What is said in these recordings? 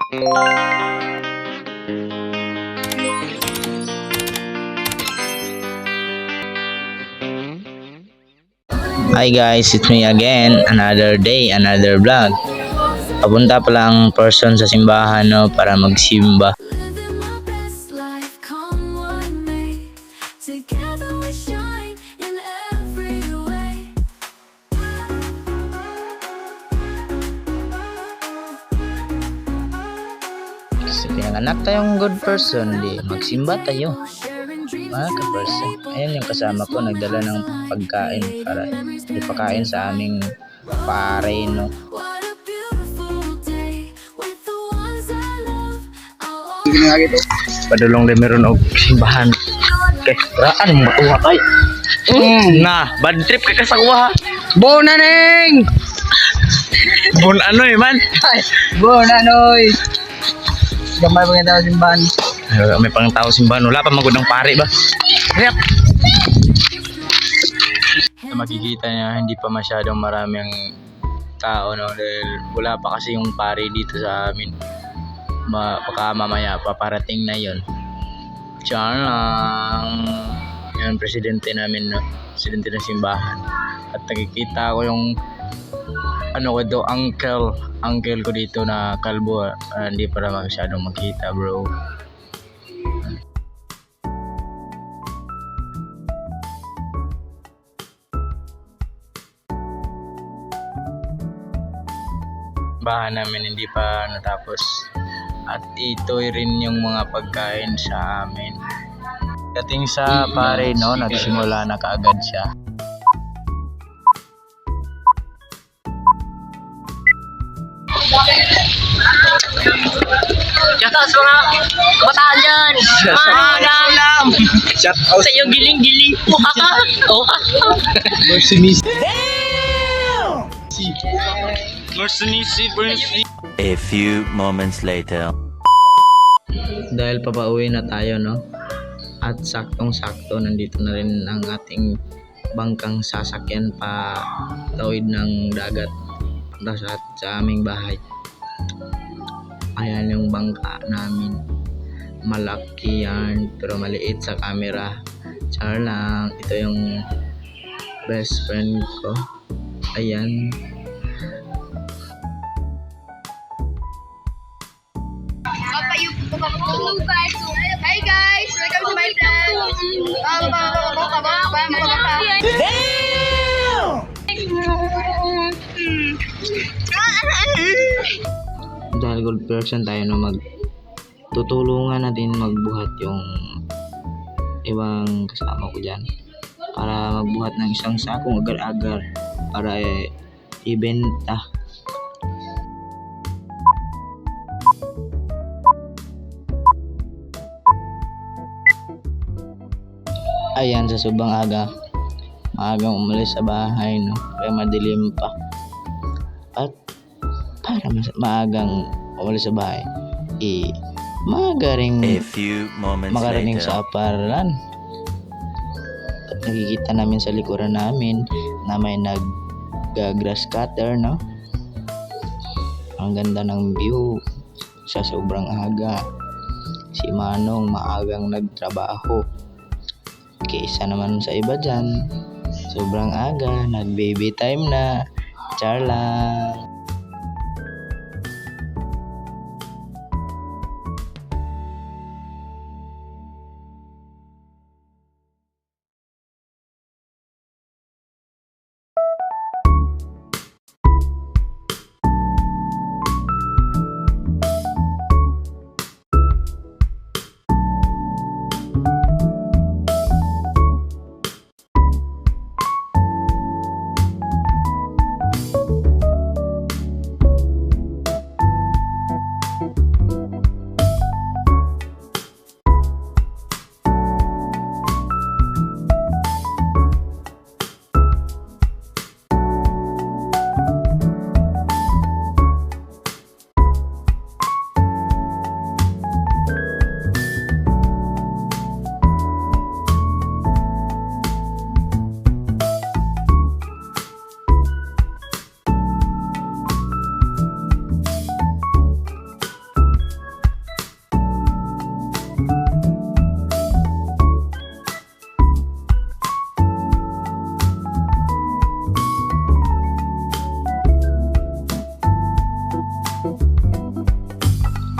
Hi guys, it's me again. Another day, another vlog. Papunta pala ang person sa simbahan no, para magsimba. Living my best life, come what may. Together we shine in every way. Kasi pinanganak tayong good person, di magsimba tayo. Sharing dreams Mga ka-person. Ayan yung kasama ko, nagdala ng pagkain para ipakain sa aming pare, no. What a beautiful day with the ones I love. I'll always Padulong din meron og simbahan. Okay, raan mo matuwa kay. Na, bad trip kay kasakwa ha. Bona neng! Bun ano man. Bona noy! Gamay pa nga tao simbahan. May pang tao simbahan, wala pa magud ng pare ba. Rep. Makikita niya hindi pa masyadong maraming tao no dahil wala pa kasi yung pare dito sa amin. Baka mamaya paparating na yon. Diyan lang. Yan presidente namin no. Presidente ng simbahan. At nakikita ko yung ano ko do uncle ko dito na kalbo. Hindi pa naman masyadong makita bro. Bahan namin hindi pa natapos at ito rin yung mga pagkain sa amin. Dating sa pare no, nagsimula na kaagad siya. Shoutout sa mga kabataan dyan! Malam! Shout out Sa iyo giling-giling po kaka! Oh, Mercy. A few moments later. Dahil papauwi na tayo no. At saktong-sakto nandito na rin ang ating bangkang sasakyan pa tawid ng dagat sa aming bahay. Ayan yung bangka namin. Malaki yan pero maliit sa camera. Char lang. Ito yung best friend ko. Ayan. Hello guys, so, hi guys, welcome to my vlog. Dahil gold person tayo no, tutulungan natin magbuhat yung ibang kasama ko dyan para magbuhat ng isang sakong agar-agar para ibenta. Ayan, sa sobrang maagang umalis sa bahay no, kaya madilim pa. At para maagang umalis sa bahay, maaga ring A few moments makarating later. sa paralan. At nakikita namin sa likuran namin na may nag-grass cutter no. Ang ganda ng view sa sobrang aga. Si Manong maagang nagtrabaho. Kaysa naman sa iba dyan, sobrang aga, nag-baby time na. Char lang.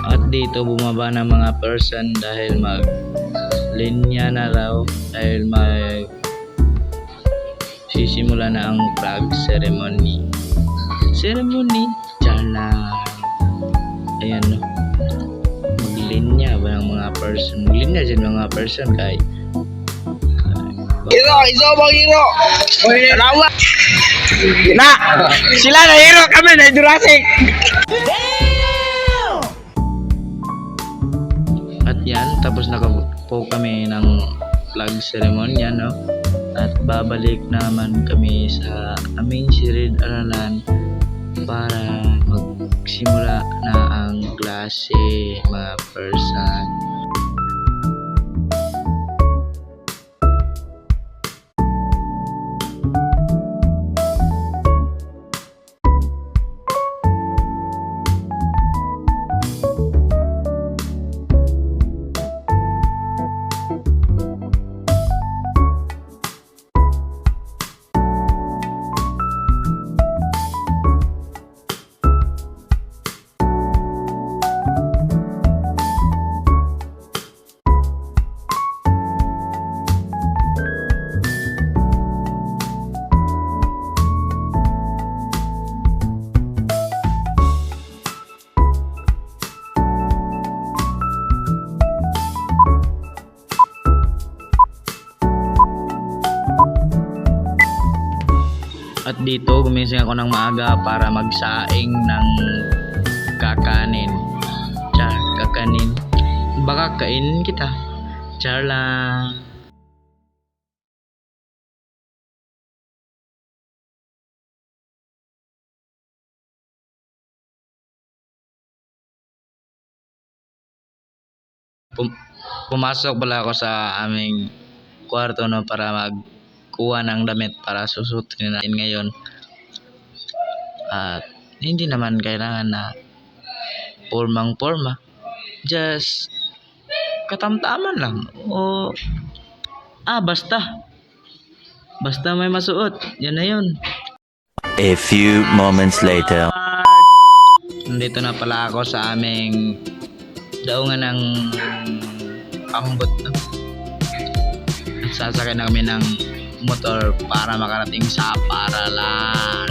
At dito bumaba ng mga person dahil linya na raw dahil sisimula na ang flag ceremony. Tiyala. Ayan no. Maglinya ba ng mga person? Maglinya dyan mga person kay Hero, iso bang hero? Salamat. Na, sila na hero, kami na Jurassic. At yan, tapos nakapo kami ng flag ceremony, no? At babalik naman kami sa aming silid-aralan para magsimula na ang klase, mga person. At dito gumising ako ng maaga para magsaing ng kakanin. Kakanin. Baka kainin kita. Char lang. Pumasok pala ako sa aming kwarto no para magkuha ng damit para susutin natin ngayon. At hindi naman kailangan na pormang-porma. Just katamtaman lang. O basta may masuot. Yan na yun. A few moments later. Nandito na pala ako sa aming daungan ng pambot no? At sasakay na kami ng motor para makarating sa paralan.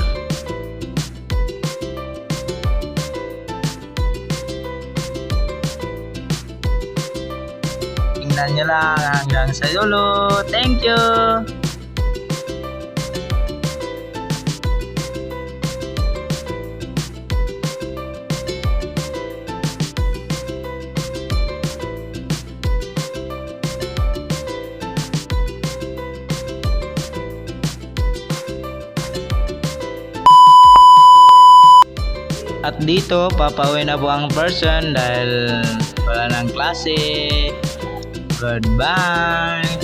Tingnan nyo lang hanggang sa dulo. Thank you! At dito, papauwi na po ang person dahil wala ng klase. Goodbye!